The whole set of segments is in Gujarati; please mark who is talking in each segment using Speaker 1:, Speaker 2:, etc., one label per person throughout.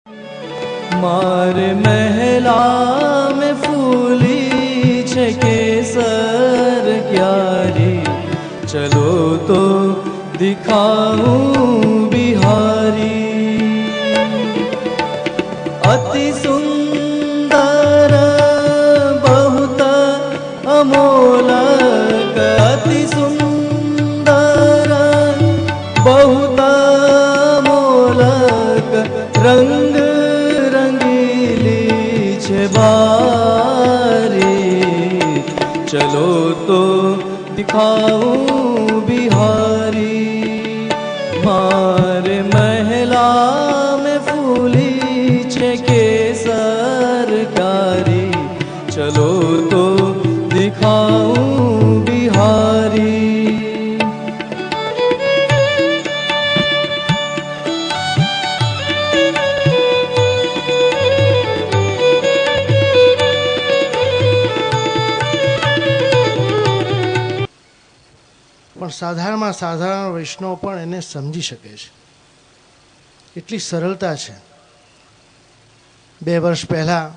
Speaker 1: मारे महला में फूली छे केसर क्यारी, चलो तो दिखाऊं बिहारी। अति सुंदर बहुत अमोलक, अति सुंदर बहुत अमोलक, रंग बारी, चलो तो दिखाऊं बिहारी। मारे महला में फूली छे केसर कारी, चलो तो दिखाऊं बिहारी।
Speaker 2: પણ સાધારણમાં સાધારણ વૈષ્ણવ પણ એને સમજી શકે છે, એટલી સરળતા છે. 2 વર્ષ પહેલાં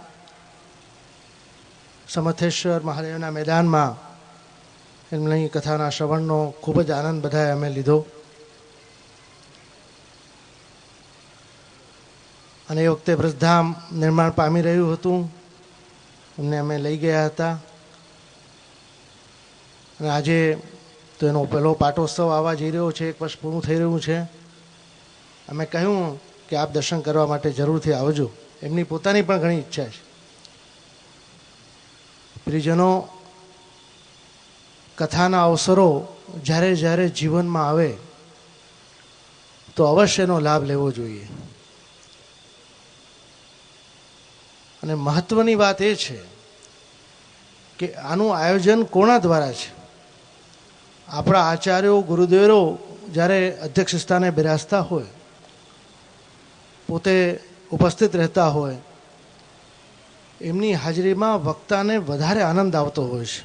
Speaker 2: સમથેશ્વર મહાદેવના મેદાનમાં એમની કથાના શ્રવણનો ખૂબ જ આનંદ બધાએ અમે લીધો. અને એ વખતે વ્રજધામ નિર્માણ પામી રહ્યું હતું, એમને અમે લઈ ગયા હતા. અને આજે તો એનો પહેલો પાટોત્સવ આવવા જઈ રહ્યો છે, 1 વર્ષ પૂરું થઈ રહ્યું છે. અમે કહ્યું કે આપ દર્શન કરવા માટે જરૂરથી આવજો. એમની પોતાની પણ ઘણી ઈચ્છા છે. પ્રિયજનો, કથાના અવસરો જ્યારે જ્યારે જીવનમાં આવે તો અવશ્ય એનો લાભ લેવો જોઈએ. અને મહત્ત્વની વાત એ છે કે આનું આયોજન કોના દ્વારા છે. આપણા આચાર્યો ગુરુદેવો જ્યારે અધ્યક્ષ સ્થાને બિરાજતા હોય, પોતે ઉપસ્થિત રહેતા હોય, એમની હાજરીમાં વક્તાને વધારે આનંદ આવતો હોય છે.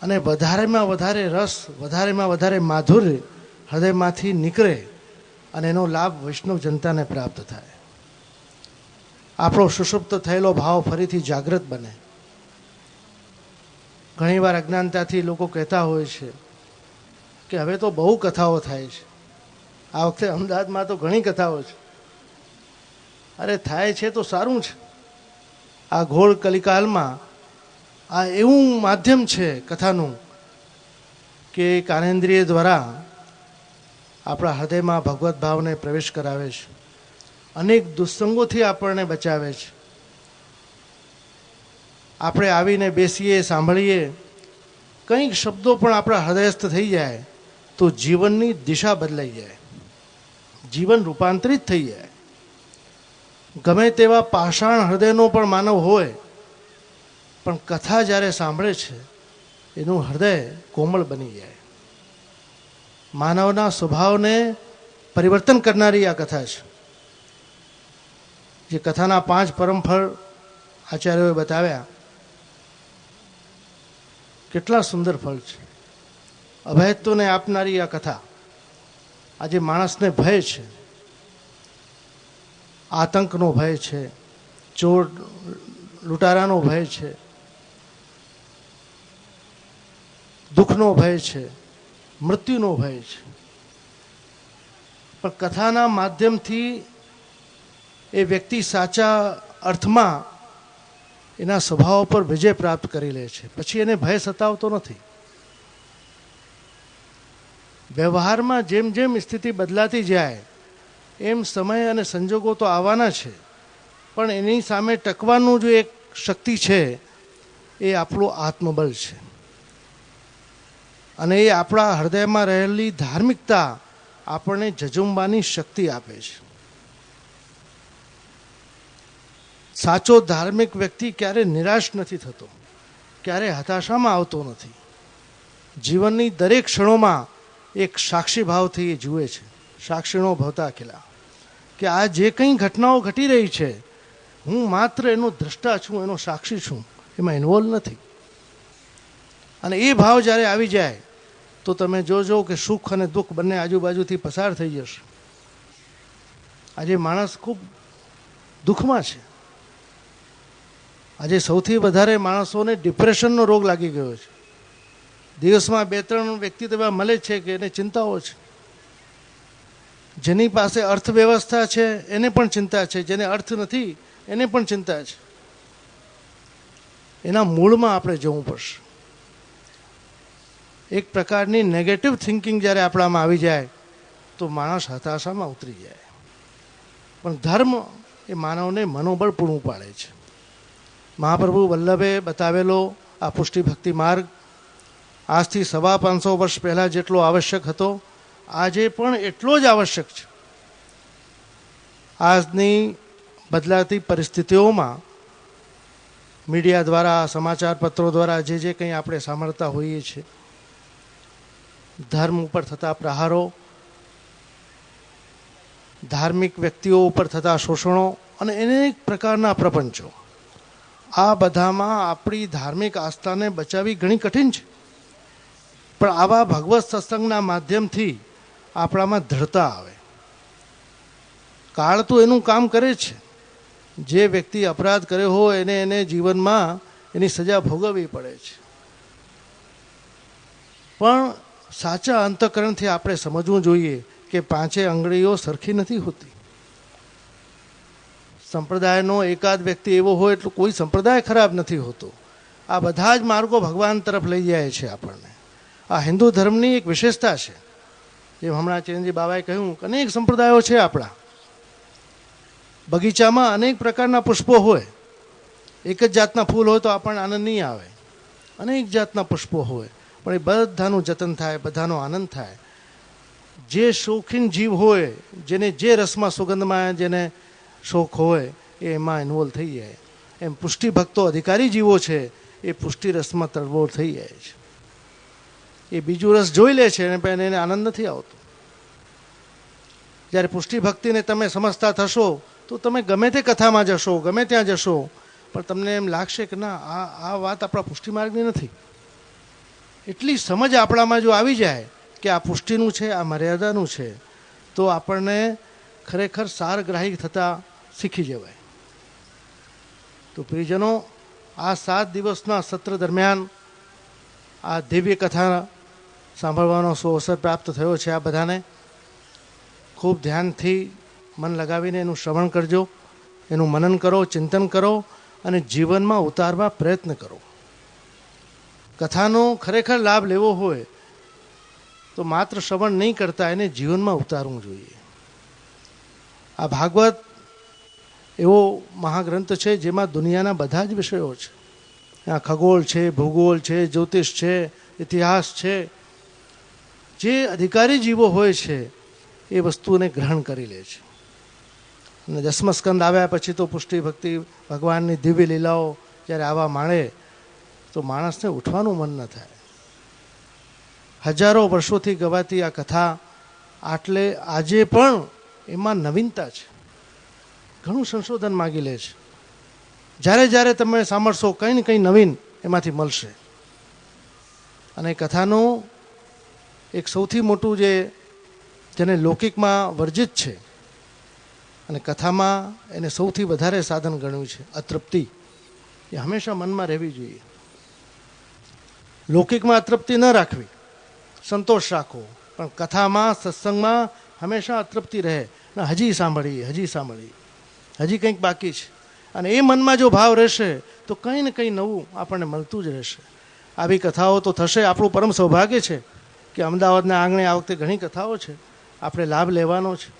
Speaker 2: અને વધારેમાં વધારે રસ, વધારેમાં વધારે માધુર્ય હૃદયમાંથી નીકળે અને એનો લાભ વૈષ્ણવ જનતાને પ્રાપ્ત થાય. આપણો સુષુપ્ત થયેલો ભાવ ફરીથી જાગૃત બને. ઘણીવાર અજ્ઞાનતાથી લોકો કહેતા હોય છે કે હવે તો બહુ કથાઓ થાય છે. આ વખતે અમદાવાદમાં તો ઘણી કથાઓ છે. અરે થાય છે તો સારું છે. આ ઘોર કલિકાલમાં આ એવું માધ્યમ છે કથાનું કે જ્ઞાનેન્દ્રિય દ્વારા આપણા હૃદયમાં ભગવત ભાવને પ્રવેશ કરાવે છે. અનેક દુસ્સંગોથી આપણને બચાવે છે. આપણે આવીને બેસીએ, સાંભળીએ, કંઈક શબ્દો પણ આપણા હૃદયસ્થ થઈ જાય તો જીવનની દિશા બદલાઈ જાય, જીવન રૂપાંતરિત થઈ જાય. ગમે તેવા પાષાણ હૃદયનો પણ માનવ હોય, પણ કથા જ્યારે સાંભળે છે એનું હૃદય કોમળ બની જાય. માનવના સ્વભાવને પરિવર્તન કરનારી આ કથા છે. જે કથાના 5 પરમફળ આચાર્યોએ બતાવ્યા, કેટલા સુંદર ફળ છે. અભયત્વને આપનારી આ કથા. આજે માણસને ભય છે, આતંકનો ભય છે, ચોર લૂંટારાનો ભય છે, દુઃખનો ભય છે, મૃત્યુનો ભય છે. પણ કથાના માધ્યમથી એ વ્યક્તિ સાચા અર્થમાં એના સ્વભાવ પર વિજય પ્રાપ્ત કરી લે છે. પછી એને ભય સતાવતો નથી. વ્યવહારમાં જેમ જેમ સ્થિતિ બદલાતી જાય એમ સમય અને સંજોગો તો આવવાના છે, પણ એની સામે ટકવાનું જો એક શક્તિ છે એ આપણું આત્મબળ છે. અને એ આપણા હૃદયમાં રહેલી ધાર્મિકતા આપણને જજુમવાની શક્તિ આપે છે. સાચો ધાર્મિક વ્યક્તિ ક્યારે નિરાશ નથી થતો, ક્યારે હતાશામાં આવતો નથી. જીવનની દરેક ક્ષણોમાં એક સાક્ષી ભાવથી એ જુએ છે. સાક્ષીણો ભવતા અખિલા, કે આ જે કંઈ ઘટનાઓ ઘટી રહી છે હું માત્ર એનો દ્રષ્ટા છું, એનો સાક્ષી છું, એમાં ઇન્વોલ્વ નથી. અને એ ભાવ જ્યારે આવી જાય તો તમે જોજો કે સુખ અને દુઃખ બંને આજુબાજુથી પસાર થઈ જશે. આજે માણસ ખૂબ દુઃખમાં છે. આજે સૌથી વધારે માણસોને ડિપ્રેશનનો રોગ લાગી ગયો છે. દિવસમાં 2-3 વ્યક્તિ તો એવા મળે છે કે એને ચિંતાઓ છે. જેની પાસે અર્થવ્યવસ્થા છે એને પણ ચિંતા છે, જેને અર્થ નથી એને પણ ચિંતા છે. એના મૂળમાં આપણે જવું પડશે. એક પ્રકારની નેગેટિવ થિંકિંગ જ્યારે આપણામાં આવી જાય તો માણસ હતાશામાં ઉતરી જાય. પણ ધર્મ એ માનવને મનોબળ પૂરું પાડે છે. મહાપ્રભુ વલ્લભે બતાવેલો આ પુષ્ટિ ભક્તિ માર્ગ આજથી 550 વર્ષ પહેલાં જેટલો આવશ્યક હતો, આજે પણ એટલો જ આવશ્યક છે. આજની બદલાતી પરિસ્થિતિઓમાં મીડિયા દ્વારા, સમાચાર પત્રો દ્વારા જે કંઈ આપણે સાંભળતા હોઈએ છીએ, ધર્મ ઉપર થતા પ્રહારો, ધાર્મિક વ્યક્તિઓ ઉપર થતા શોષણો અને અનેક પ્રકારના પ્રપંચો, આ બધામાં આપણી ધાર્મિક આસ્થાને બચાવવી ઘણી કઠિન છે. પણ આવા ભગવત સત્સંગના માધ્યમથી આપણામાં દૃઢતા આવે. કાળ તો એનું કામ કરે છે. જે વ્યક્તિ અપરાધ કર્યો હોય એને જીવનમાં એની સજા ભોગવવી પડે છે. પણ સાચા અંતઃકરણથી આપણે સમજવું જોઈએ કે 5 આંગળીઓ સરખી નથી હોતી. સંપ્રદાયનો એકાદ વ્યક્તિ એવો હોય એટલે કોઈ સંપ્રદાય ખરાબ નથી હોતો. આ બધા જ માર્ગો ભગવાન તરફ લઈ જાય છે આપણને. આ હિન્દુ ધર્મની એક વિશેષતા છે. જેમ હમણાં ચિરંજી બાબાએ કહ્યું કે અનેક સંપ્રદાયો છે આપણા. બગીચામાં અનેક પ્રકારના પુષ્પો હોય, એક જ જાતના ફૂલ હોય તો આપણને આનંદ નહીં આવે. અનેક જાતના પુષ્પો હોય, પણ એ બધાનું જતન થાય, બધાનો આનંદ થાય. જે શોખીન જીવ હોય, જેને જે રસમાં સુગંધમાં જેને શોખ હોય એ એમાં ઇન્વોલ્વ થઈ જાય. એમ પુષ્ટિ ભક્તો અધિકારી જીવો છે એ પુષ્ટિ રસમાં તરબોળ થઈ જાય છે. એ બીજું રસ જોઈ લે છે અને પણ એને આનંદ નથી આવતો. જ્યારે પુષ્ટિ ભક્તિને તમે સમજતા થશો તો તમે ગમે તે કથામાં જશો, ગમે ત્યાં જશો, પણ તમને એમ લાગશે કે ના, આ વાત આપણા પુષ્ટિ માર્ગની નથી. એટલી સમજ આપણામાં જો આવી જાય કે આ પુષ્ટિનું છે, આ મર્યાદાનું છે, તો આપણને ખરેખર સારગ્રાહી થતાં શીખી જવાય. તો પ્રિયજનો, આ 7 દિવસના સત્ર દરમિયાન આ દિવ્ય કથા સાંભળવાનો અવસર પ્રાપ્ત થયો છે. આ બધાને ખૂબ ધ્યાનથી મન લગાવીને એનું શ્રવણ કરજો, એનું મનન કરો, ચિંતન કરો અને જીવનમાં ઉતારવા પ્રયત્ન કરો. કથાનો ખરેખર લાભ લેવો હોય તો માત્ર શ્રવણ નહીં કરતા, એને જીવનમાં ઉતારવું જોઈએ. આ ભાગવત એવો મહાગ્રંથ છે જેમાં દુનિયાના બધા જ વિષયો છે. આ ખગોળ છે, ભૂગોળ છે, જ્યોતિષ છે, ઇતિહાસ છે. જે અધિકારી જીવો હોય છે એ વસ્તુને ગ્રહણ કરી લે છે. અને 10મા સ્કંદ આવ્યા પછી તો પુષ્ટિ ભક્તિ ભગવાનની દિવ્ય લીલાઓ જ્યારે આવા માણે તો માણસને ઉઠવાનું મન ન થાય. હજારો વર્ષોથી ગવાતી આ કથા આટલે આજે પણ એમાં નવીનતા છે. ઘણું સંશોધન માગી લે છે. જ્યારે જ્યારે તમે સાંભળશો કંઈ ને કંઈ નવીન એમાંથી મળશે. અને કથાનું એક સૌથી મોટું જેને લૌકિકમાં વર્જિત છે અને કથામાં એને સૌથી વધારે સાધન ગણ્યું છે, અતૃપ્તિ. એ હંમેશા મનમાં રહેવી જોઈએ. લૌકિકમાં અતૃપ્તિ ન રાખવી, સંતોષ રાખો, પણ કથામાં, સત્સંગમાં હંમેશા અતૃપ્તિ રહે. હજી સાંભળી, હજી કંઈક બાકી છે. અને એ મનમાં જો ભાવ રહેશે તો કંઈ ને કંઈ નવું આપણને મળતું જ રહેશે. આવી કથાઓ તો થશે. આપણું પરમ સૌભાગ્ય છે કે અમદાવાદના આંગણે આ વખતે ઘણી કથાઓ છે. આપણે લાભ લેવાનો છે.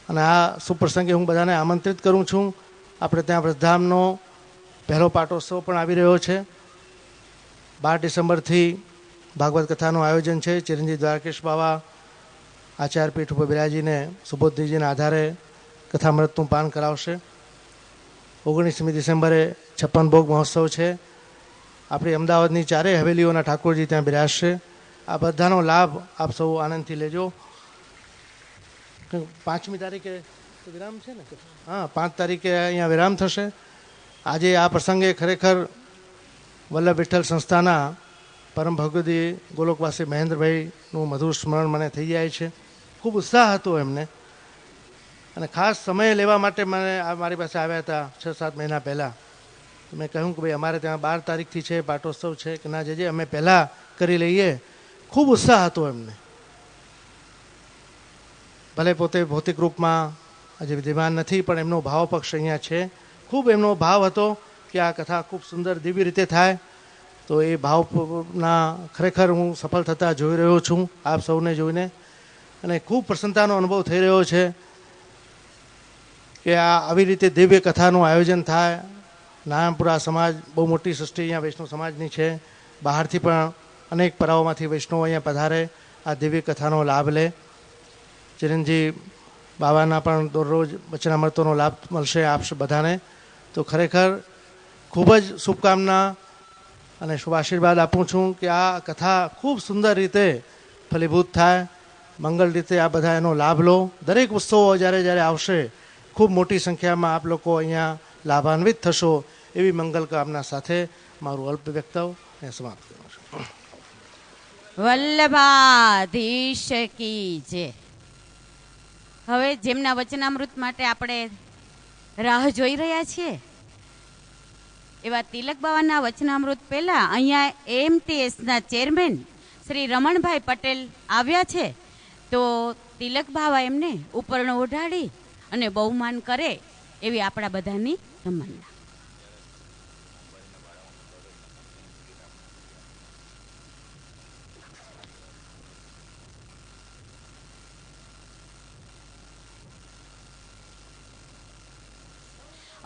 Speaker 2: અને આ સુપ્રસંગે હું બધાને આમંત્રિત કરું છું. આપણે ત્યાં વૃદ્ધામનો પહેલો પાટોત્સવ પણ આવી રહ્યો છે. 12 ડિસેમ્બરથી ભાગવત કથાનું આયોજન છે. ચિરંજીવ દ્વારકેશ બાવા આચાર્યપીઠ ઉપર બિરાજીને સુબોધજીના આધારે કથામૃતનું પાન કરાવશે. 19મી ડિસેમ્બરે 56 ભોગ મહોત્સવ છે. આપણી અમદાવાદની 4 હવેલીઓના ઠાકોરજી ત્યાં બિરાજશે. આ બધાનો લાભ આપ સૌ આનંદથી લેજો. 5મી તારીખે વિરામ છે ને? હા, 5 તારીખે અહીંયા વિરામ થશે. આજે આ પ્રસંગે ખરેખર વલ્લભ વિઠ્ઠલ સંસ્થાના પરમ ભગવદી ગોલોકવાસી મહેન્દ્રભાઈનું મધુર સ્મરણ મને થઈ જાય છે. ખૂબ ઉત્સાહ હતો એમને, અને ખાસ સમય લેવા માટે મારી પાસે આવ્યા હતા 6-7 મહિના પહેલાં. તો મેં કહ્યું કે ભાઈ અમારે ત્યાં 12 તારીખથી છે પાટોત્સવ છે, કે ના જજે અમે પહેલાં કરી લઈએ. ખૂબ ઉત્સાહ હતો એમને. ભલે પોતે ભૌતિક રૂપમાં હજી વિદ્યમાન નથી, પણ એમનો ભાવ પક્ષ અહીંયા છે. ખૂબ એમનો ભાવ હતો કે આ કથા ખૂબ સુંદર દિવ્ય રીતે થાય. તો એ ભાવના ખરેખર હું સફળ થતા જોઈ રહ્યો છું આપ સૌને જોઈને, અને ખૂબ પ્રસન્નતાનો અનુભવ થઈ રહ્યો છે કે આવી રીતે દિવ્ય કથાનું આયોજન થાય. નારાયણપુરા સમાજ બહુ મોટી સૃષ્ટિ અહીંયા વૈષ્ણવ સમાજની છે. બહારથી પણ અનેક પરાઓમાંથી વૈષ્ણવો અહીંયા પધારે, આ દિવ્ય કથાનો લાભ લે. ચિરંજી બાબાના પણ દરરોજ વચનામૃતોનો લાભ મળશે આપ બધાને. તો ખરેખર ખૂબ જ શુભકામના અને શુભ આશીર્વાદ આપું છું કે આ કથા ખૂબ સુંદર રીતે ફલીભૂત થાય, મંગળ રીતે આ બધા એનો લાભ લો. દરેક ઉત્સવો જ્યારે જ્યારે આવશે ખૂબ મોટી સંખ્યામાં આપ લોકો અહીંયા લાભાન્વિત થશો, એવી મંગલ કામના સાથે મારું અલ્પ વક્તવ્ય સમાપ્ત કરું છું.
Speaker 3: વલ્લભાધીશ કી જય. હવે જેમના વચનામૃત માટે આપણે રાહ જોઈ રહ્યા છીએ એવા તિલક બાવાના વચનામૃત પહેલા અહીંયા એમટીએસના ચેરમેન શ્રી રમણભાઈ પટેલ આવ્યા છે. તો તિલક બાવા એમને ઉપરણો ઓઢાડી અને બહુમાન કરે એવી આપણા બધાની તમન્ના.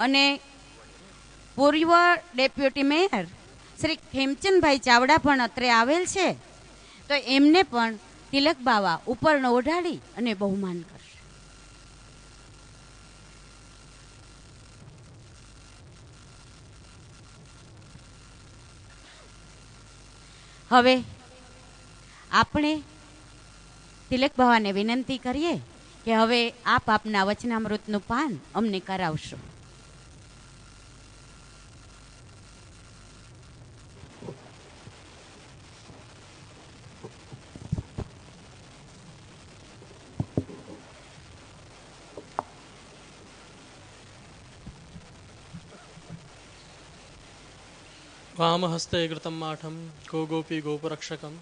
Speaker 3: અને પૂર્વ ડેપ્યુટી મેયર શ્રી ખેમચંદભાઈ ચાવડા પણ અત્રે આવેલ છે. તો એમને પણ તિલક બાવા ઉપરનો ઓઢાડી અને બહુમાન કરશે. હવે આપણે તિલક બાવાને વિનંતી કરીએ કે હવે આપ આપના વચનામૃતનું પાન અમને કરાવશો.
Speaker 4: वामहस्ते घृतं माठं गो गोपी गोपरक्षकं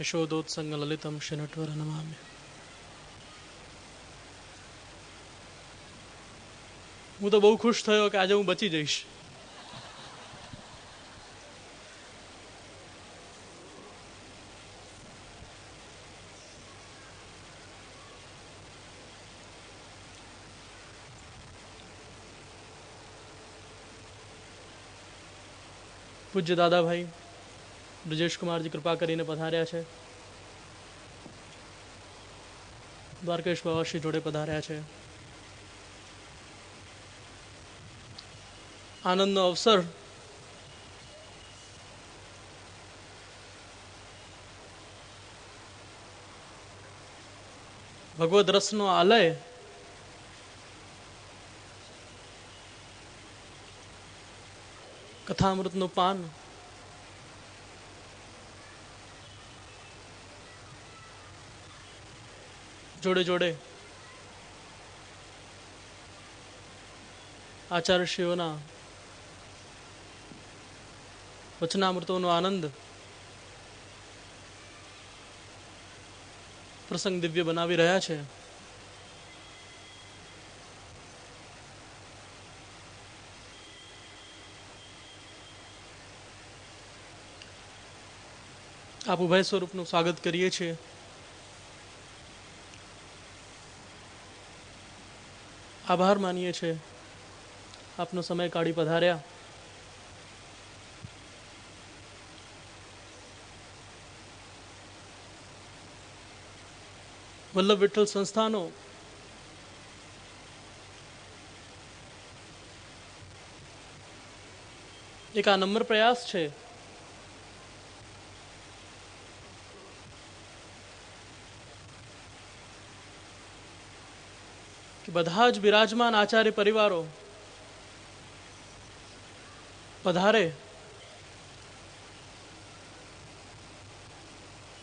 Speaker 4: यशोदोत्संग ललितं श्रीनटवर नमामि. હું તો બહુ ખુશ થયો કે આજે હું બચી જઈશ. પૂજ્ય દાદાભાઈ બ્રજેશ કુમારજી કૃપા કરીને પધાર્યા છે. દ્વારકેશ બાવાશ્રી જોડે પધાર્યા છે. આનંદનો અવસર ભગવદ રસનો આલય કથામૃતનું પાન જોડે જોડે આચાર્યશ્રીઓના વચનામૃતોનો આનંદ પ્રસંગ દિવ્ય બનાવી રહ્યા છે. આપ ઉભય સ્વરૂપનું સ્વાગત કરીએ છીએ. આભાર માનીએ છીએ આપનો સમય કાઢી પધાર્યા. વલ્લભ વિઠ્ઠલ સંસ્થાનો એક આ નમ્ર પ્રયાસ છે કે બધા જ બિરાજમાન આચાર્ય પરિવારો પધારે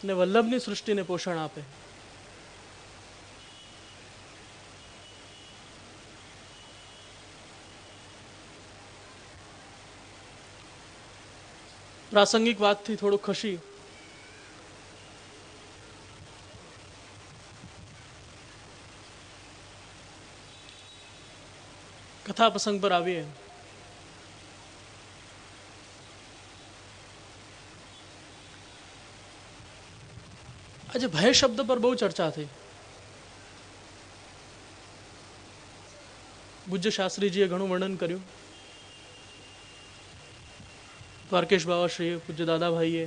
Speaker 4: ને વલ્લભની સૃષ્ટિને પોષણ આપે. પ્રાસંગિક વાતથી થોડું ખસી કથા પ્રસંગ પર આવીએ. આજે ભય શબ્દ પર બહુ ચર્ચા થઈ. પૂજ્ય શાસ્ત્રીજીએ ઘણું વર્ણન કર્યું. દ્વારકેશ બાવાશ્રીએ, પૂજ્ય દાદાભાઈએ,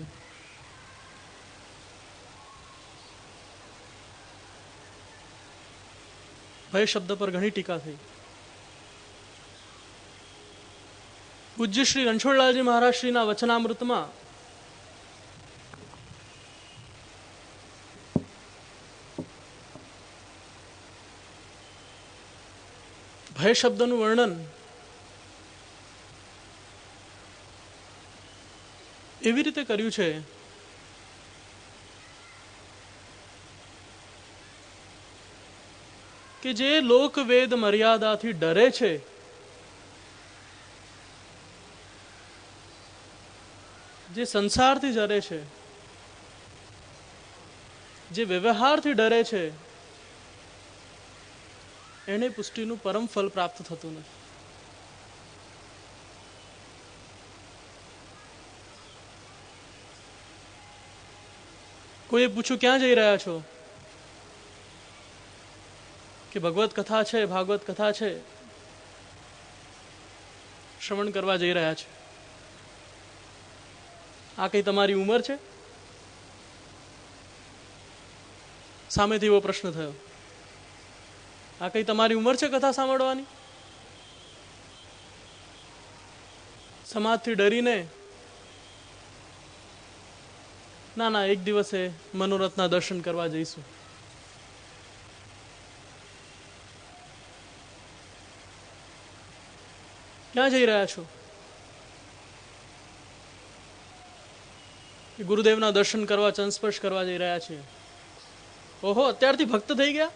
Speaker 4: ભય શબ્દ પર ઘણી ટીકા થઈ. પૂજ્ય શ્રી રણછોડલાલજી મહારાજ શ્રીના વચનામૃતમાં ભય શબ્દનું વર્ણન એવી રીતે કર્યું છે કે જે લોકવેદ મર્યાદાથી ડરે છે, જે સંસારથી ડરે છે, જે વ્યવહારથી ડરે છે, એને પુષ્ટિનું પરમ ફલ પ્રાપ્ત થતું નથી. કોઈએ પૂછ્યું, ક્યાં જઈ રહ્યા છો? કે ભગવત કથા છે, ભાગવત કથા છે, શ્રવણ કરવા જઈ રહ્યા છે. આ કઈ તમારી ઉંમર છે? સામેથી એવો પ્રશ્ન થયો. આ કઈ તમારી ઉંમર છે કથા સાંભળવાની? સમાજથી ડરીને, ના ના, એક દિવસે મનોરથના દર્શન કરવા જઈશું. ક્યાં જઈ રહ્યા છો? ગુરુદેવના દર્શન કરવા, ચંદ કરવા જઈ રહ્યા છીએ. ઓહો, અત્યારથી ભક્ત થઈ ગયા?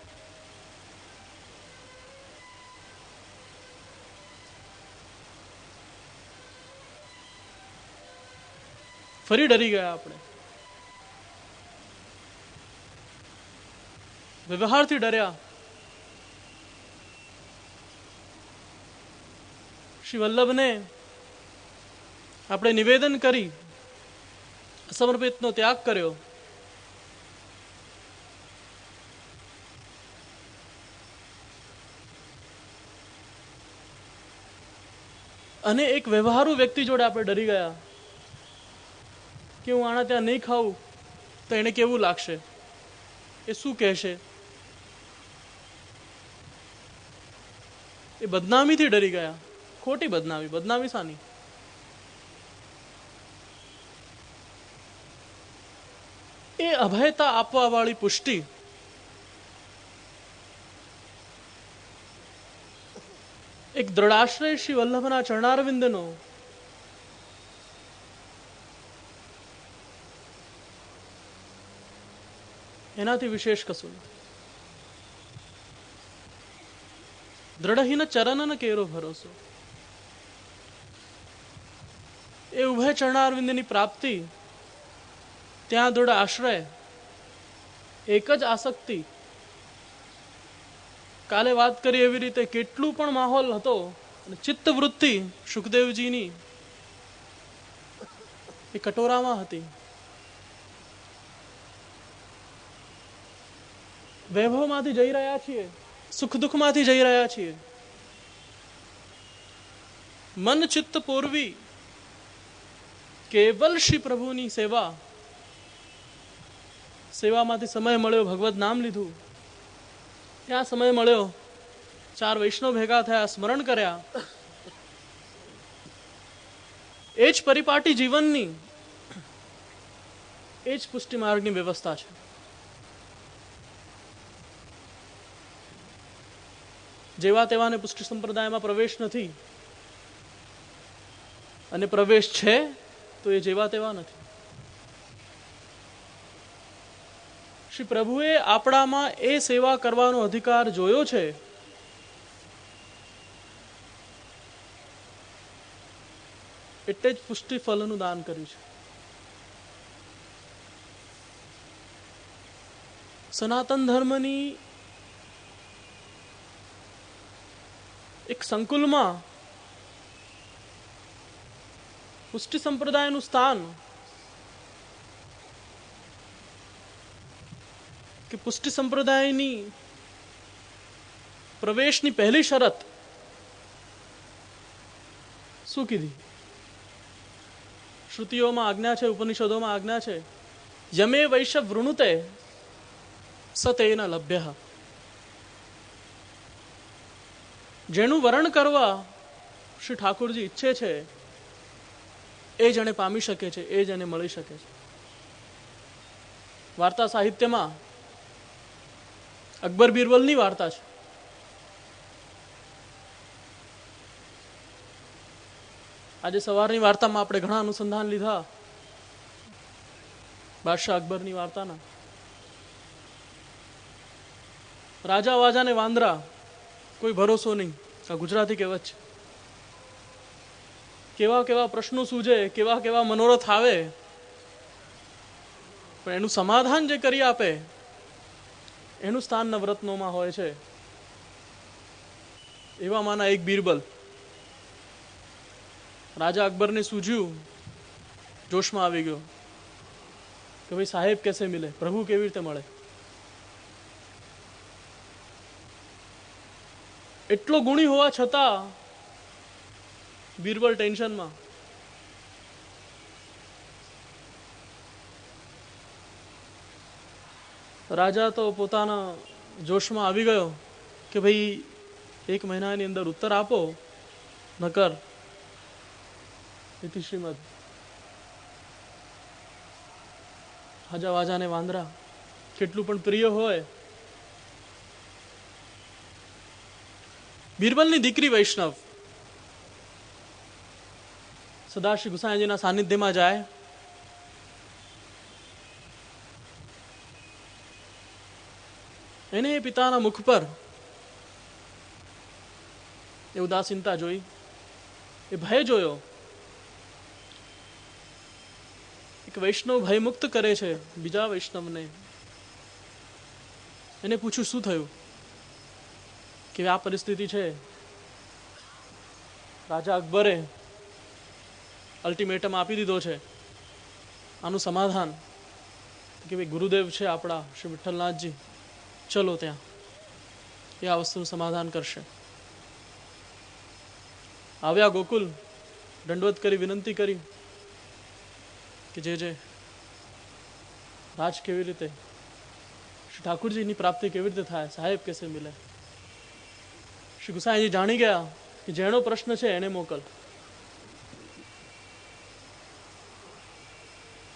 Speaker 4: ફરી ડરી ગયા આપણે. વ્યવહારથી ડર્યા. શ્રી વલ્લભને આપણે નિવેદન કરી સમર્પિતનો ત્યાગ કર્યો. અને એક વ્યવહારુ વ્યક્તિ જોડે આપણે ડરી ગયા કે હું આના ત્યાં નહીં ખાઉં તો એને કેવું લાગશે, એ શું કહેશે. એ બદનામીથી ડરી ગયા. ખોટી બદનામી. બદનામી સાની? એ અભયતા આપવા વાળી પુષ્ટિ એક દ્રઢાશ્રય શ્રી વલ્લભના ચરણારવિંદનો એનાથી વિશેષ કશું નથી. દ્રઢહીન ચરણન કેરો ભરોસો. એ ઉભય ચરણારવિંદની પ્રાપ્તિ, ત્યાં દૃઢ આશ્રય, એક જ આસક્તિ. કાલે વાત કરી એવી રીતે કેટલું પણ માહોલ હતો, ચિત્તવૃત્તિ સુખદેવજીની એ કટોરામાં હતી. વૈભવમાંથી જઈ રહ્યા છીએ, સુખ દુઃખમાંથી જઈ રહ્યા છીએ. મન ચિત્ત પૂરવી કેવલ શ્રી પ્રભુની સેવા. સેવામાંથી સમય મળ્યો, ભગવત નામ લીધું. ત્યાં સમય મળ્યો, 4 વૈષ્ણવ ભેગા થયા, સ્મરણ કર્યા. એ જ પરિપાટી જીવનની, એ જ પુષ્ટિ માર્ગની વ્યવસ્થા છે. જેવા તેવાને પુષ્ટિ સંપ્રદાયમાં પ્રવેશ નથી, અને પ્રવેશ છે તો એ જેવા તેવા નથી. શ્રી પ્રભુએ આપણામાં એ સેવા કરવાનો અધિકાર જોયો છે એટલે જ પુષ્ટિ ફલનું દાન કર્યું છે. સનાતન ધર્મની એક સંકુલમાં પુષ્ટિ સંપ્રદાયનું સ્થાન કે પુષ્ટિ સંપ્રદાયની પ્રવેશની પહેલી શરત શું કીધી? શ્રુતિઓમાં આજ્ઞા છે, ઉપનિષદોમાં આજ્ઞા છે, યમે વૈશ્ય વૃણુતે સતેન લભ્ય. જેનું વરણ કરવા શ્રી ઠાકોરજી ઈચ્છે છે એ જણે પામી શકે છે, એ જણે મળી શકે છે. વાર્તા સાહિત્યમાં અકબર બિરબલની વાર્તા છે. આજે સવારની વાર્તામાં આપણે ઘણા અનુસંધાન લીધા બાદશાહ અકબરની વાર્તાના. રાજા વાજા ને વાંદરા, કોઈ ભરોસો નહીં. આ ગુજરાતી કહેવત છે. કેવા કેવા પ્રશ્નો સૂજે, કેવા કેવા મનોરથ આવે, પણ એનું સમાધાન જે કરી આપે એનું સ્થાન નવરત્નોમાં હોય છે. એવામાંના એક બિરબલ. રાજા અકબરને સૂઝ્યું, જોશમાં આવી ગયો કે ભાઈ સાહેબ કેસે મિલે, પ્રભુ કેવી રીતે મળે. એટલો ગુણી હોવા છતાં બિરબલ ટેન્શનમાં. રાજા તો પોતાના જોશમાં આવી ગયો કે ભાઈ 1 મહિનાની અંદર ઉત્તર આપો, નકર ઇતિ શ્રીમદ. હાજા વાજા ને વાંદરા કેટલું પણ પ્રિય હોય, બિરબલની દીકરી વૈષ્ણવ સદાશિવ ગુસાઈજીના સાનિધ્યમાં જાય, એને પિતાના મુખ પર એ ઉદાસીનતા જોઈ, એ ભય જોયો. એક વૈષ્ણવ ભયમુક્ત કરે છે બીજા વૈષ્ણવને. એને પૂછ્યું શું થયું કે આ પરિસ્થિતિ છે. રાજા અકબરે અલ્ટિમેટમ આપી દીધો છે, આનું સમાધાન કે ભાઈ ગુરુદેવ છે આપણા શ્રી વિઠ્ઠલનાથજી, ચલો ત્યાં, એ આ વસ્તુનું સમાધાન કરશે. આવ્યા ગોકુલ, દંડવત કરી વિનંતી કરી કે જે રાજ કેવી રીતે, શ્રી ઠાકુરજીની પ્રાપ્તિ કેવી રીતે થાય, સાહેબ કેસે મિલે. શ્રી ગુસાઈજી જાણી ગયા કે જેનો પ્રશ્ન છે એને મોકલ.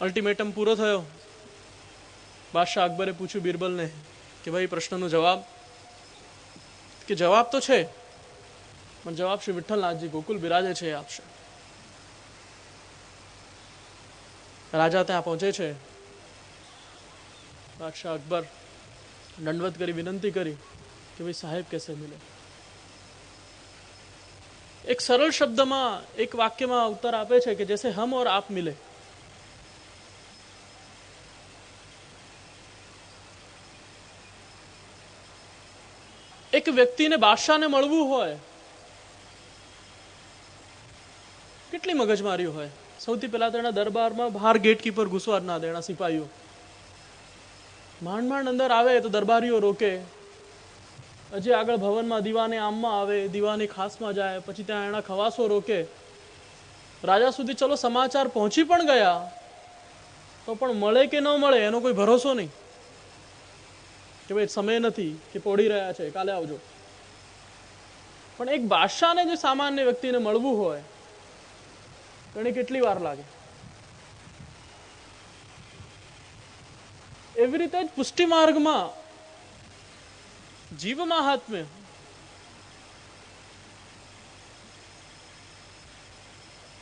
Speaker 4: અલ્ટિમેટમ પૂરો થયો. બાદશાહ અકબરે પૂછ્યું બિરબલને કે ભાઈ પ્રશ્નનો જવાબ, કે જવાબ તો છે પણ જવાબ શ્રી વિઠ્ઠલનાથજી ગોકુલ બિરાજે છે એ આપશે. રાજા ત્યાં પહોંચે છે. બાદશાહ અકબર દંડવત કરી વિનંતી કરી કે ભાઈ સાહેબ કેસે મિલે. એક સરળ શબ્દમાં, એક વાક્યમાં ઉત્તર આપે છે કે જૈસે હમ ઓર આપ મિલે. એક વ્યક્તિને બાદશાહને મળવું હોય, કેટલી મગજમારી હોય. સૌથી પહેલા તેના દરબારમાં બહાર ગેટકીપર ઘૂસવા જ ના દેણા સિપાહીઓ. માંડ માંડ અંદર આવે તો દરબારીઓ રોકે. હજી આગળ ભવનમાં દીવાને આમમાં આવે, દીવાની ખાસમાં જાય, પછી ત્યાં એના ખવાસો રોકે. રાજા સુધી ચલો સમાચાર પહોંચી પણ ગયા તો પણ મળે કે ન મળે એનો કોઈ ભરોસો નહીં કે ભાઈ સમય નથી કે પોડી રહ્યા છે, કાલે આવજો. પણ એક બાદશાહને જે સામાન્ય વ્યક્તિને મળવું હોય એને કેટલી વાર લાગે. એવી રીતે જ પુષ્ટિ માર્ગમાં જીવ મહાત્મ્ય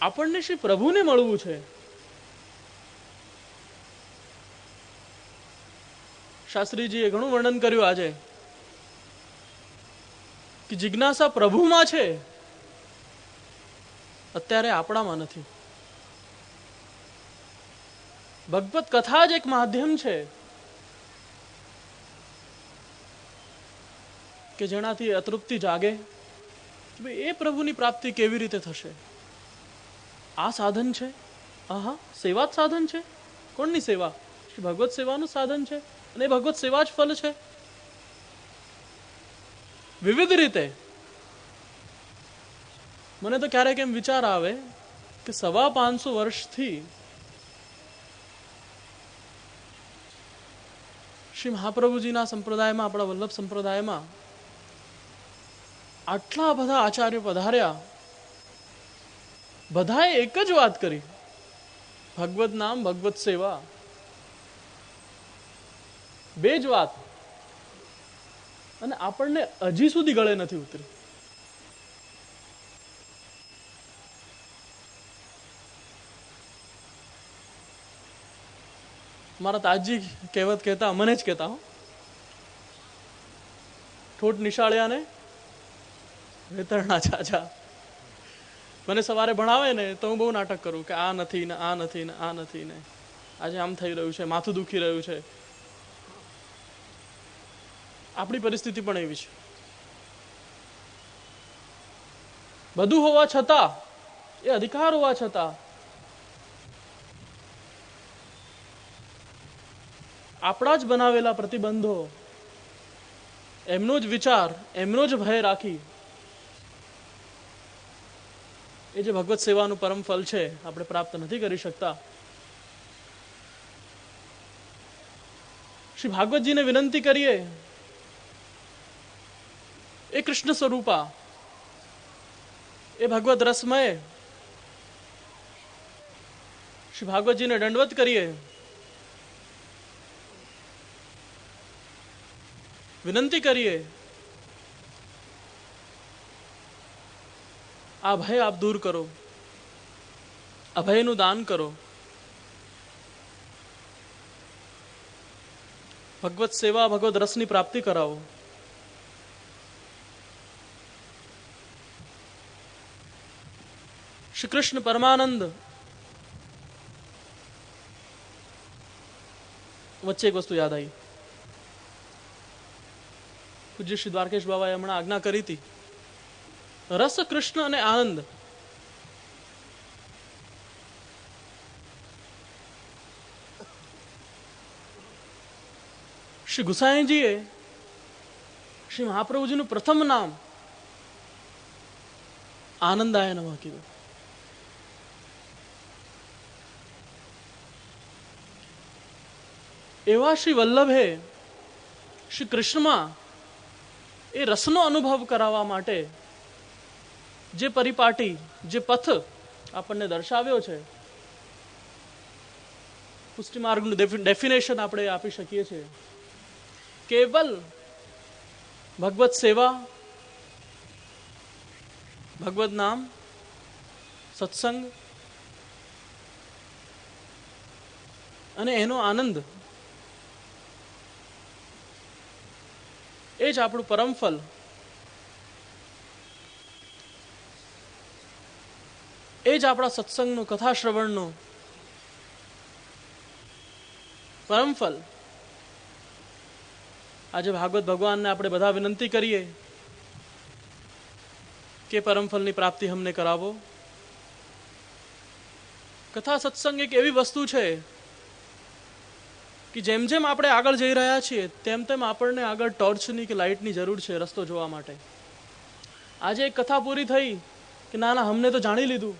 Speaker 4: આપણને શ્રી પ્રભુને મળવું છે. શાસ્ત્રીજીએ ઘણું વર્ણન કર્યું આજે કે જિજ્ઞાસા પ્રભુમાં છે, અત્યારે આપણામાં નથી. ભગવત કથા જ એક માધ્યમ છે કે જેનાથી અતૃપ્તિ જાગે કે ભાઈ એ પ્રભુની પ્રાપ્તિ કેવી રીતે થશે. આ સાધન છે. આહા, સેવા જ સાધન છે. કોણની સેવા? ભગવત સેવાનું સાધન છે, અને એ ભગવત સેવા જ ફલ છે. વિવિધ રીતે મને તો ક્યારેક એમ વિચાર આવે કે 550 વર્ષથી શ્રી મહાપ્રભુજીના સંપ્રદાયમાં, આપણા વલ્લભ સંપ્રદાયમાં આટલા બધા આચાર્ય પધાર્યા, બધાએ એક જ વાત કરી, ભગવત નામ, ભગવત સેવા. બે જ વાત, અને આપણને હજી સુધી ગળે નથી ઉતરી. મારા તાજી કહેવત કહેતા, મને જ કહેતા, ઠોઠ નિશાળ્યા ને વેતરના ચાચા. મને સવારે ભણાવે ને તો હું બહુ નાટક કરું કે આ નથી ને આ નથી ને આ નથી ને, આજે આમ થઈ રહ્યું છે, માથું દુખી રહ્યું છે. આપણી પરિસ્થિતિ પણ એવી છે. બધું હોવા છતાં, એ અધિકાર હોવા છતાં આપણા જ બનાવેલા પ્રતિબંધો, એમનો જ વિચાર, એમનો જ ભય રાખી એ જે ભગવત સેવાનું પરમ ફલ છે આપણે પ્રાપ્ત નથી કરી શકતા. શ્રી ભાગવતજીને વિનંતી કરીએ, એ કૃષ્ણ સ્વરૂપા, એ ભગવત રસમય, શ્રી ભાગવતજીને દંડવત કરીએ, વિનંતી કરીએ, આ ભય આપ દૂર કરો, અભયનું દાન કરો, ભગવત સેવા, ભગવત રસની પ્રાપ્તિ કરાવો. શ્રી કૃષ્ણ પરમાનંદ વચ્ચે એક વસ્તુ યાદ આવી. પૂજ્ય શ્રી દ્વારકેશ બાબાએ હમણાં આજ્ઞા કરી હતી, રસ, કૃષ્ણ અને આનંદ શ્રી ગુસાઈજીએ શ્રી મહાપ્રભુજીનું પ્રથમ નામ આનંદાય નમઃ કીધું. એવા શ્રી વલ્લભે શ્રી કૃષ્ણમાં એ રસનો અનુભવ કરાવવા માટે જે પરિપાટી, જે પથ આપણને દર્શાવ્યો છે, પુષ્ટિ માર્ગનું ડેફિનેશન આપણે આપી શકીએ છીએ. કેવલ ભગવત સેવા, ભગવત નામ, સત્સંગ અને એનો આનંદ, એ જ આપણું પરમ ફલ. એ જ આપણા સત્સંગનું, કથા શ્રવણનું પરમ ફલ. આજે ભાગવત ભગવાનને આપણે બધા વિનંતી કરીએ કે પરમ ફલની પ્રાપ્તિ અમને કરાવો. કથા સત્સંગ એક એવી વસ્તુ છે કે જેમ જેમ આપણે આગળ જઈ રહ્યા છીએ તેમ તેમ આપણને આગળ ટોર્ચની કે લાઇટની જરૂર છે રસ્તો જોવા માટે. આજે એક કથા પૂરી થઈ કે ના ના, અમને તો જાણી લીધું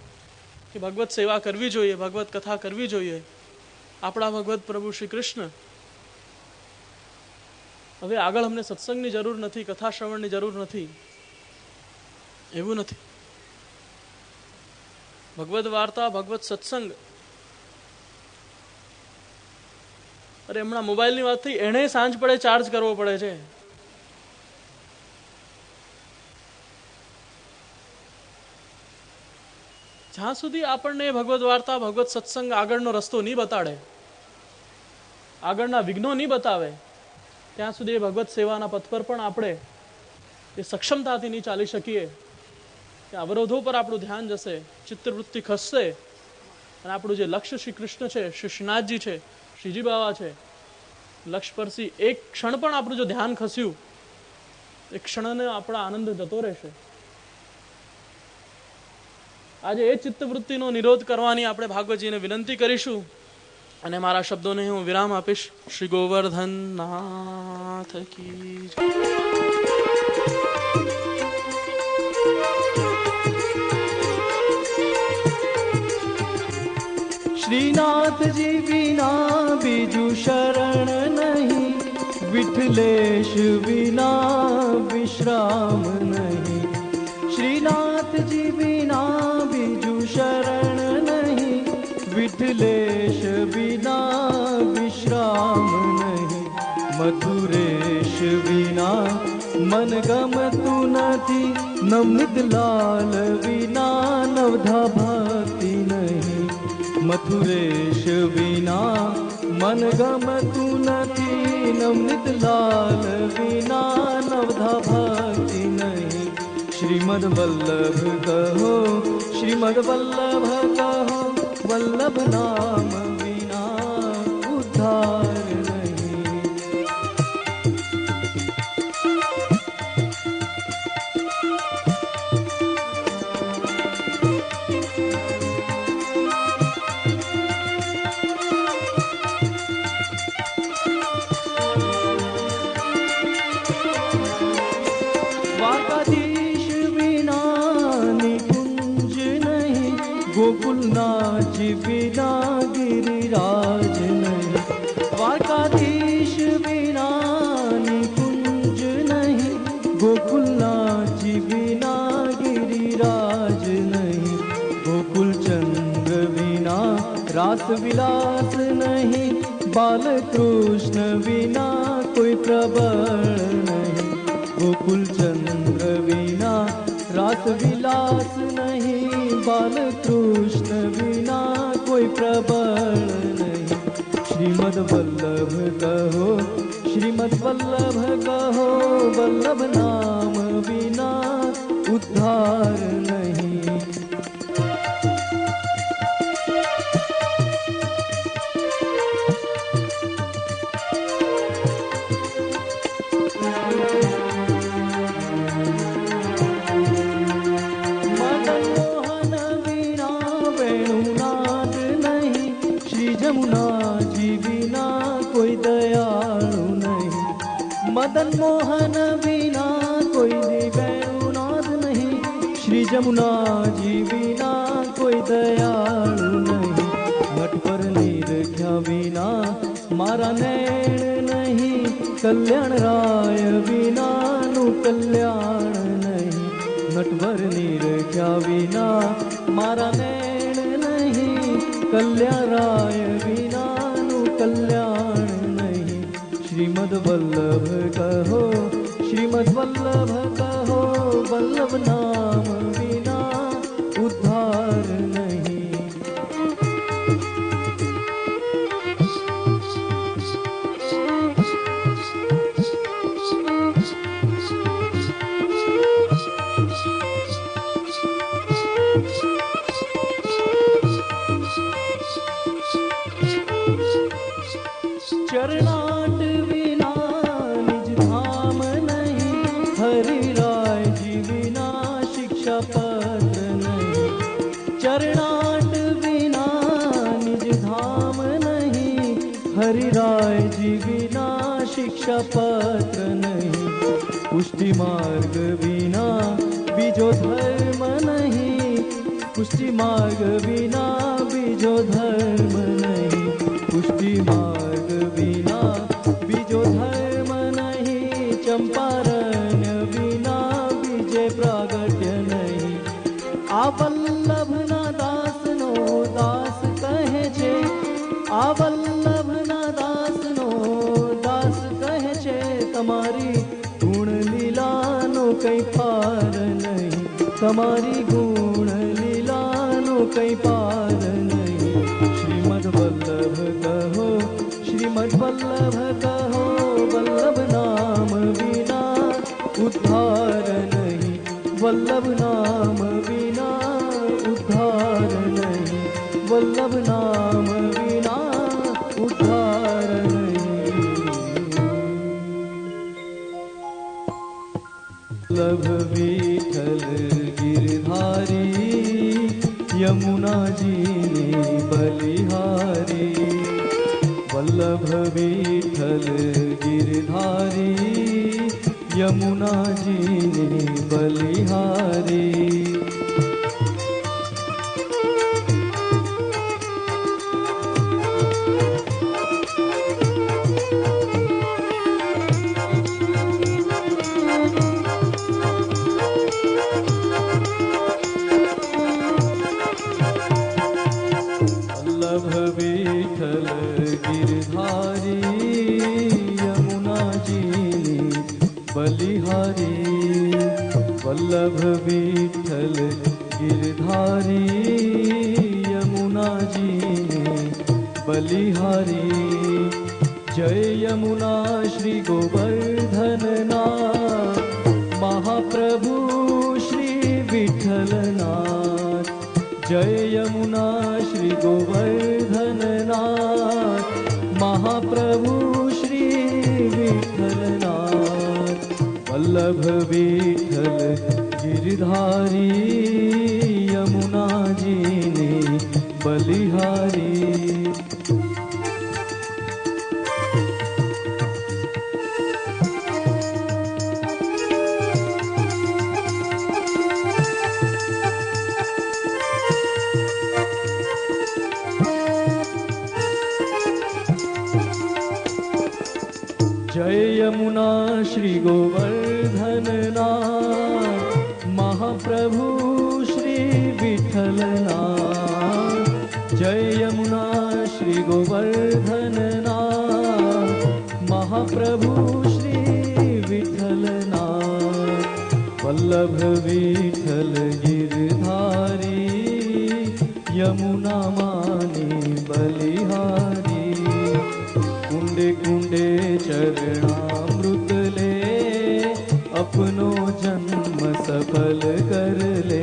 Speaker 4: કે ભગવત સેવા કરવી જોઈએ, ભગવત કથા કરવી જોઈએ, આપણા ભગવત પ્રભુ શ્રી કૃષ્ણ. હવે આગળ અમને સત્સંગની જરૂર નથી, કથા શ્રવણની જરૂર નથી, એવું નથી. ભગવત વાર્તા, ભગવત સત્સંગ. અરે હમણાં મોબાઈલની વાત થઈ, એને સાંજ પડે ચાર્જ કરવો પડે છે. જ્યાં સુધી આપણને ભગવત વાર્તા, ભગવત સત્સંગ આગળનો રસ્તો નહીં બતાડે, આગળના વિઘ્નો નહીં બતાવે, ત્યાં સુધી એ ભગવત સેવાના પથ પર પણ આપણે એ સક્ષમતાથી નહીં ચાલી શકીએ કે અવરોધો પર આપણું ધ્યાન જશે, ચિત્તવૃત્તિ ખસશે અને આપણું જે લક્ષ્ય શ્રી કૃષ્ણ છે, શ્રી શ્રીનાથજી છે, શ્રીજી બાવા છે, લક્ષ્ય પરથી એક ક્ષણ પણ આપણું જો ધ્યાન ખસ્યું, એ ક્ષણને આપણા આનંદ જતો રહેશે. આજે એ ચિત્તવૃત્તિનો નિરોધ કરવાની આપણે ભાગવતજીને વિનંતી કરીશું અને મારા શબ્દોને હું વિરામ આપીશ. શ્રી ગોવર્ધન નાથ કી જય.
Speaker 1: श्रीनाथजी बिना बीजू शरण नहीं, विठलेश बिना विश्राम नहीं. श्रीनाथजी बिना बीजू शरण नहीं, विठलेश बिना विश्राम नहीं. मथुरेश बिना मन गमतु નથી, નવનિત લાલ વિના નવધા ભક્તિ નહીં. मथुरेश बिना मन गमतु નથી, नवनित लाल बिना नवधा भक्ति नहीं. श्रीमद वल्लभ कहो, श्रीमद वल्लभ कहो, वल्लभ नाम बिना उद्धार नहीं. गोकुलनाथ बिना गिरिराज नहीं. द्वारकाधीश बिना निकुंज नहीं, गोकुलनाथ बिना गिरिराज नहीं. गोकुल चंद्र बिना रास विलास नहीं, बाल कृष्ण बिना कोई प्रबल नहीं. गोकुल चंद्र बिना रास विलास नहीं, बाल कृष्ण बिना कोई प्रबल नहीं. श्रीमद वल्लभ कहो, श्रीमद वल्लभ कहो, वल्लभ नाम बिना उद्धार नहीं. यमुना जी बिना कोई दयालु नहीं. मदन मोहन बिना कोई दिव्यनाथ नहीं, श्री जमुना जी बिना कोई दयालु नहीं. मठ पर निरख्या बिना मारा नैण नहीं, कल्याण राय बिना नु कल्याण नहीं. मठ पर निरख्या बिना मारा नैण नहीं, कल्याण राय बिना नु कल्याण नहीं. श्रीमद वल्लभ कहो, श्रीमद वल्लभ कहो, वल्लभ नाम बिना उद्धार नहीं. चरणाट बिना निज धाम नहीं, हरि राय जी बिना शिक्षा पत्र नहीं. चरणाट बिना निज धाम नहीं, हरि राय जी बिना शिक्षा पत्र नहीं. पुष्टि मार्ग बिना बीजो धर्म नहीं, पुष्टि मार्ग बिना बीजो धर्म नहीं. पुष्टि मार्ग बिना बीजो धर्म नहीं, चंपारण्य बिना बीजे प्रागट्य नहीं. आ वल्लभ ना दास नो दास कहे छे, आ वल्लभ ना दास नो दास कहे छे. तमारी गुण लीला नो कई पार नहीं, तमारी गुण लीला नो कई पार नहीं. श्रीमद वल्लभ कहो, श्रीमद वल्लभ कहो, वल्लभ उद्धार नहीं, वल्लभ नाम बिना उद्धार नहीं, वल्लभ नाम बिना उद्धार नहीं। वल्लभ विठल गिरधारी, यमुना जी ने बलिहारी। वल्लभ विठल गिरधारी, यमुना जी ने बलिहारी। वल्लभ विठल गिरधारी, यमुना जी ने बलिहारी। वल्लभ विठल गिरधारी, यमुना जी ने बलिहारी। जय यमुना श्री गोवर्धन नाथ, महाप्रभु श्री विठल नाथ। जय यमुना श्री गोवर्धन नाथ, महाप्रभु श्री विठल नाथ। वल्लभ विठल गिरधारी, यमुना जी ने बलिहारी। जय यमुना श्री गोवर्धन नाथ, महाप्रभु श्री विठल नाथ। जय यमुना श्री गोवर्धन नाथ, महाप्रभु श्री विठल नाथ। वल्लभ विठल गिरधारी, यमुना माने बलिहारी। कुंडे कुंडे चरणामृत ले, अपनो जन्म सफल कर ले।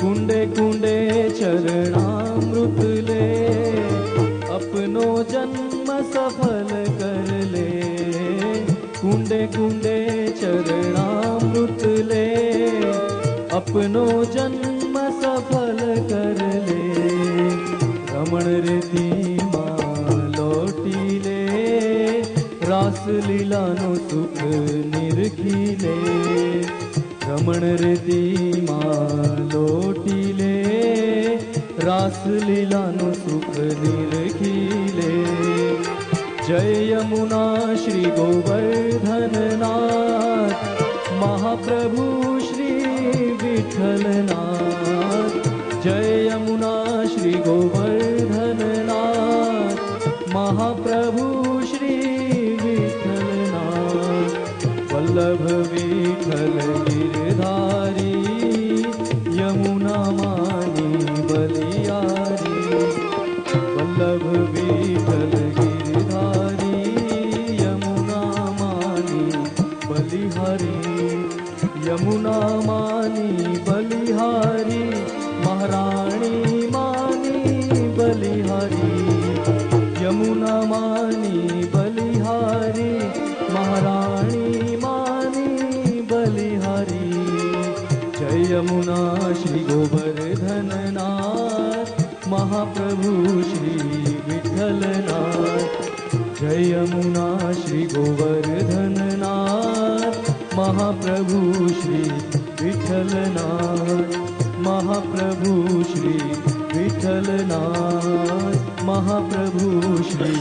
Speaker 1: कुंडे कुंडे चरणामृत ले, अपनो जन्म सफल कर ले। कुंडे कुंडे चरणामृत ले, अपनो जन्म सफल कर ले। रमण रीति रास लीला नो सुख निरखी ले। रमण रीति लोटी ले, रास लीला नो सुख निरखी ले। जय यमुना श्री गोवर्धन नाथ, महाप्रभु श्री विठल नाथ। जय यमुना श्री गोवर्धन नाथ, महाप्रभु श्री विठल नाथ। वल्लभ विठल गिरधारी, यमुना मानी बलिहारी। वल्लभ विठल गिरधारी, यमुना मानी बलिहारी। यमुना मानी बलिहारी, महारानी मानी बलिहारी। यमुना मानी बलिहारी, महारानी मानी बलिहारी। जय यमुना श्री गोवर्धन नाथ, महाप्रभु श्री विठल नाथ। जय यमुना श्री गोवर्धन नाथ, महाप्रभु श्री विठल नाथ। महाप्रभु श्री विठल नाथ, महाप्रभु श्री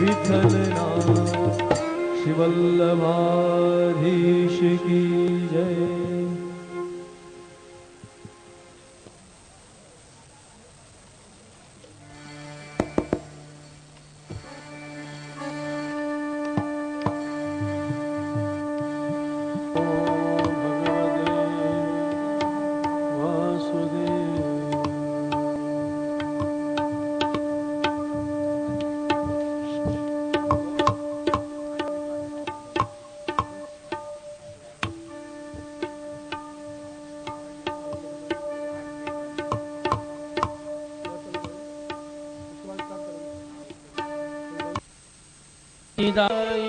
Speaker 1: विठल नाथ। श्री वल्लभाधीश की जय।
Speaker 5: निदाय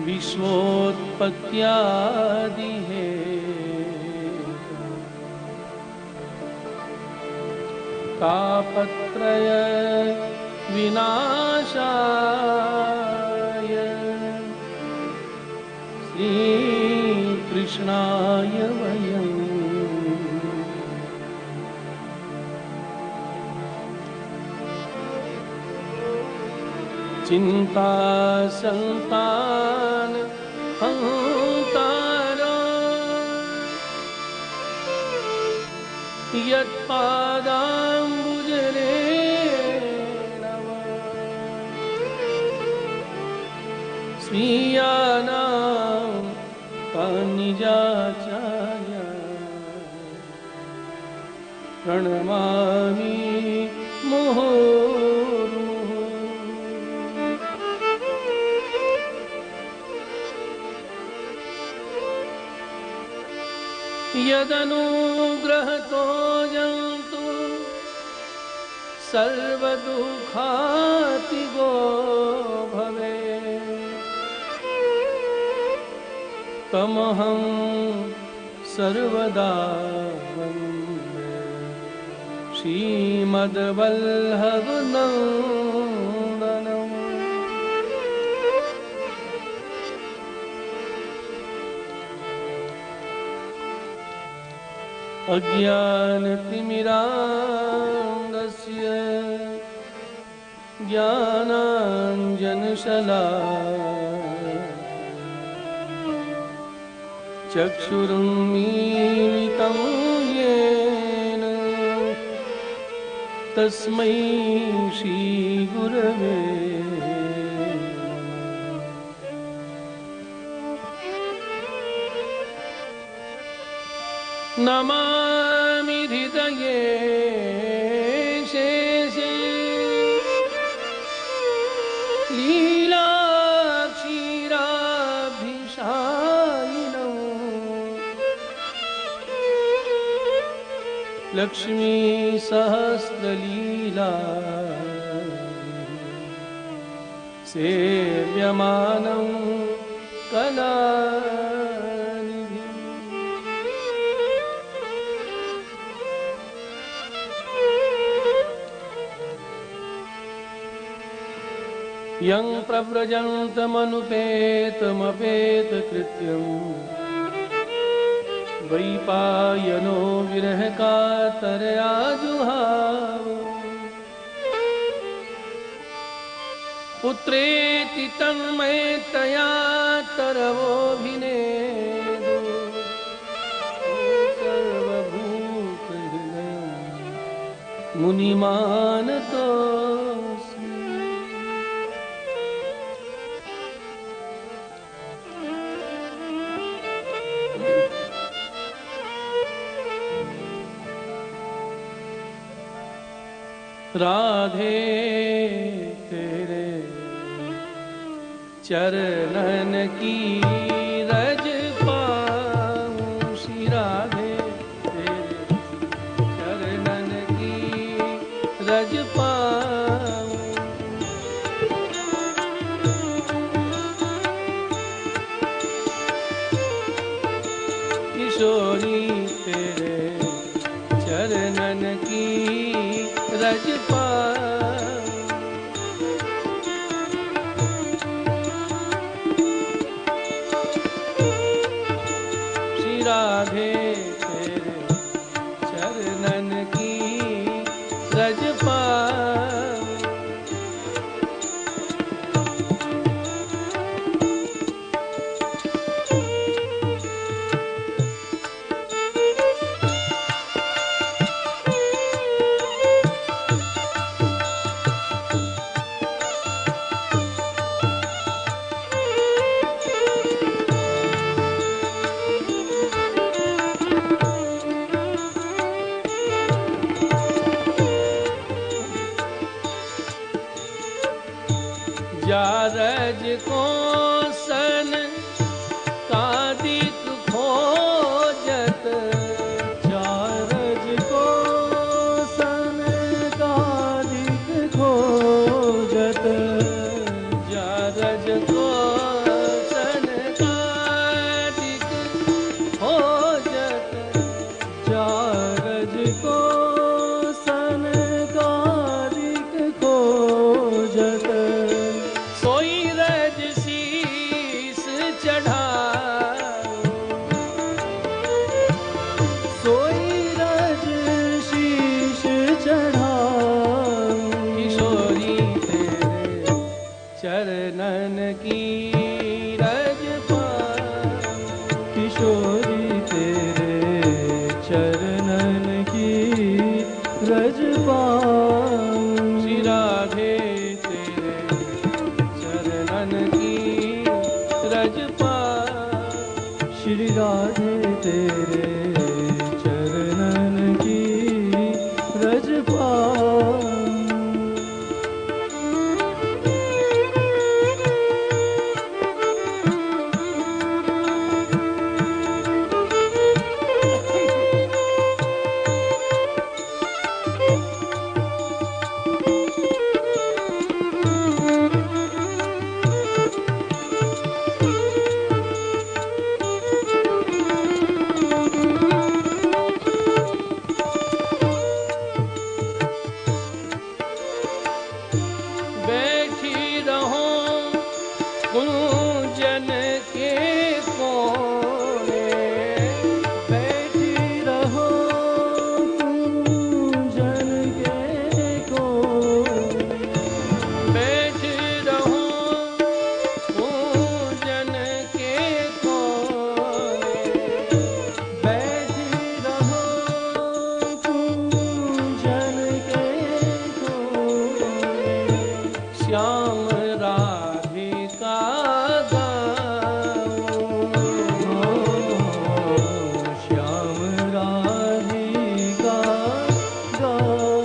Speaker 5: विश्वोत्पत्त्यादि हे तापत्रय विनाशाय श्रीकृष्णाय वयम् चिंता संतान हंतारो यत्पादाम्बुजरे स्वीयानां तान्निजाचार्य प्रणमामि मुहुर्मुहुः। यदनुग्रहतो जन्तु सर्वदुःखातिगो भवे तमहं सर्वदा वन्दे श्रीमद्वल्लभनन्दनम्। अज्ञानतिमिरान्धस्य ज्ञानाञ्जनशलाकया चक्षुरुन्मीलितं येन तस्मै श्रीगुरवे नमामि हृदये शेषे लीलाक्षीराभिशायिनम् लक्ष्मी सहस्रलीला सेव्यमानं कलानिधि। यं प्रव्रजन्तमनुपेतमपेतकृत्यं द्वैपायनो विरहकातरया जुहाव पुत्रेति तन्मयतया तरवोऽभिनेदु सर्वभूतहृदयं मुनिमानतोऽस्मि। राधे तेरे चरणन की रज पाऊं श्री राधे तेरे चरणन की रज पाऊं। किशोरी तेरे चरणन की रज पाऊं। श्री राधे तेरे चरणन की रज पाऊं।
Speaker 1: श्री राधे तेरे चरणन की रज पाऊं।
Speaker 5: बैठी रहो कुंजन के कोने,
Speaker 1: बैठी रहो कुंजन के कोने,
Speaker 5: बैठी रहो कुंजन के कोने,
Speaker 1: बैठी रहो कुंजन के कोने।
Speaker 5: श्याम राधिका
Speaker 1: श्याम राधिका गाऊं।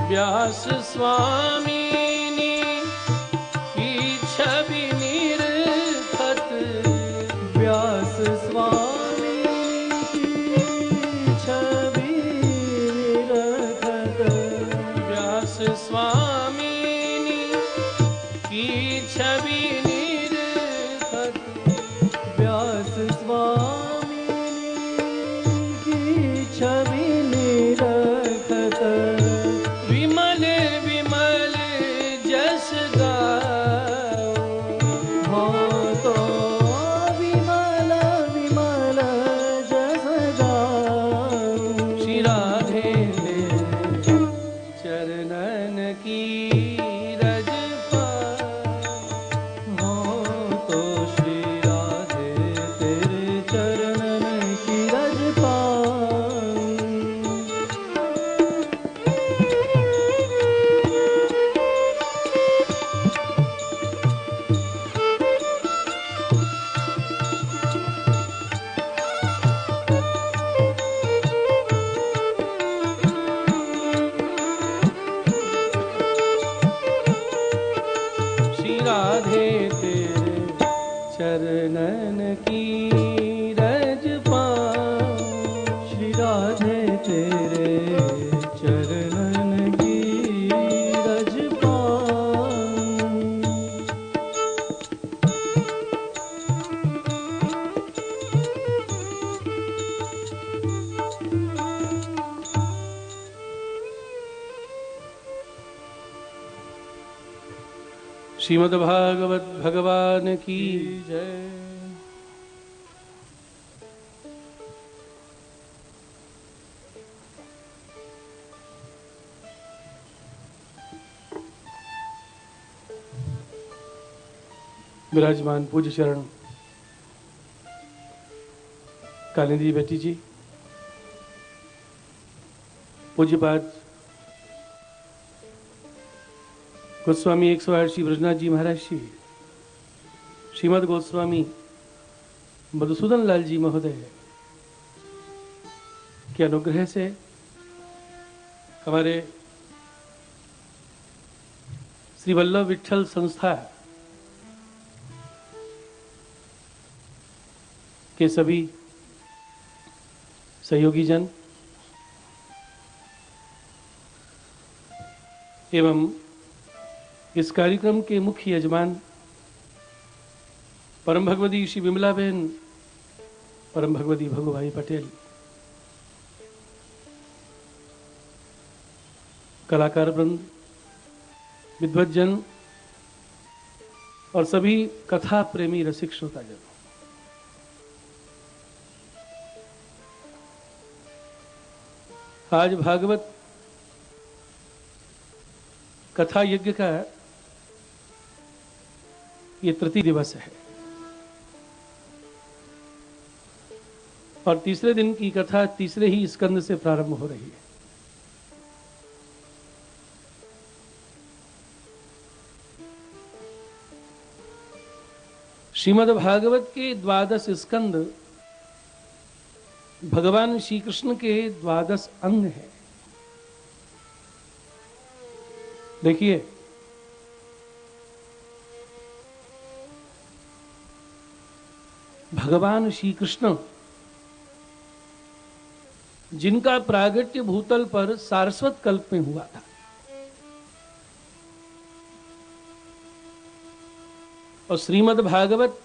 Speaker 5: व्यास स्वामिनी की छवि निर्खत,
Speaker 1: व्यास स्वामी की छवि निरखत,
Speaker 5: व्यास स्वामिनी की छवि निर्खत,
Speaker 1: व्यास स्वामी की छवि निरखत।
Speaker 5: विमल विमल जस गाऊं।
Speaker 1: हाँ तो विमल विमल जस गाऊं।
Speaker 5: श्री राधे तेरे चरणन की रज पाऊं।
Speaker 1: हाँ तो श्री राधे तेरे चरणन की रज पाऊं।
Speaker 5: श्री राधे तेरे चरणन की रज पाऊं।
Speaker 1: श्री राधे तेरे चरणन की रज पाऊं।
Speaker 5: श्रीमद् भागवत भगवान की
Speaker 1: जय।
Speaker 5: विराजमान पूज्य चरण कालिंदी बेटी जी, पूज्यपाद गोस्वामी 108 श्री ब्रजनाथ जी महाराज जी, श्रीमद गोस्वामी मधुसूदन लाल जी महोदय के अनुग्रह से हमारे श्री वल्लभ विठल संस्था के सभी सहयोगी जन एवं इस कार्यक्रम के मुख्य यजमान परम भगवती श्री विमला बहन, परम भगवती भगुभाई पटेल, कलाकार वृंद, विद्वज्जन और सभी कथा प्रेमी रसिक श्रोताजन, आज भागवत कथा यज्ञ का ये तृतीय दिवस है और तीसरे दिन की कथा तीसरे ही स्कंद से प्रारंभ हो रही है। श्रीमद् भागवत के 12 स्कंद भगवान श्री कृष्ण के 12 अंग हैं। देखिए, भगवान श्री कृष्ण जिनका प्रागट्य भूतल पर सारस्वत कल्प में हुआ था, और श्रीमद् भागवत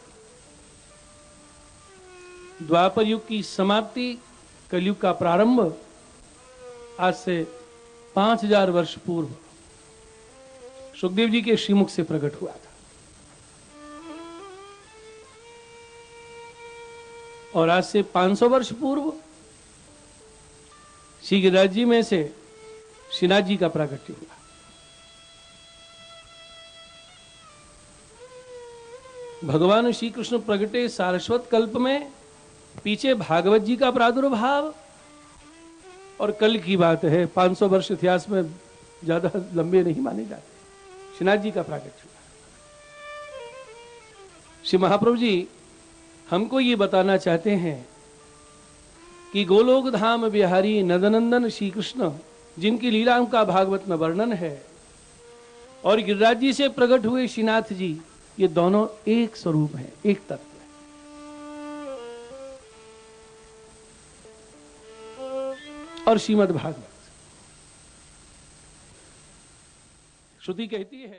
Speaker 5: द्वापर युग की समाप्ति, कलयुग का प्रारंभ आज से 5000 वर्ष पूर्व सुखदेव जी के श्रीमुख से प्रकट हुआ था। और आज से 500 वर्ष पूर्व श्री गिरिराज जी में से श्रीनाथ जी का प्रागट्य हुआ। भगवान श्री कृष्ण प्रगटे सारस्वत कल्प में, पीछे भागवत जी का प्रादुर्भाव, और कल की बात है, 500 वर्ष इतिहास में ज्यादा लंबे नहीं माने जाते, श्रीनाथ जी का प्रागट्य हुआ। श्री महाप्रभु जी हमको ये बताना चाहते हैं कि गोलोक धाम बिहारी नंदनंदन श्री कृष्ण, जिनकी लीलाओं का भागवत में वर्णन है, और गिरिराज जी से प्रकट हुए श्रीनाथ जी, ये दोनों एक स्वरूप है, एक तत्व है। और श्रीमद् भागवत श्रुति कहती है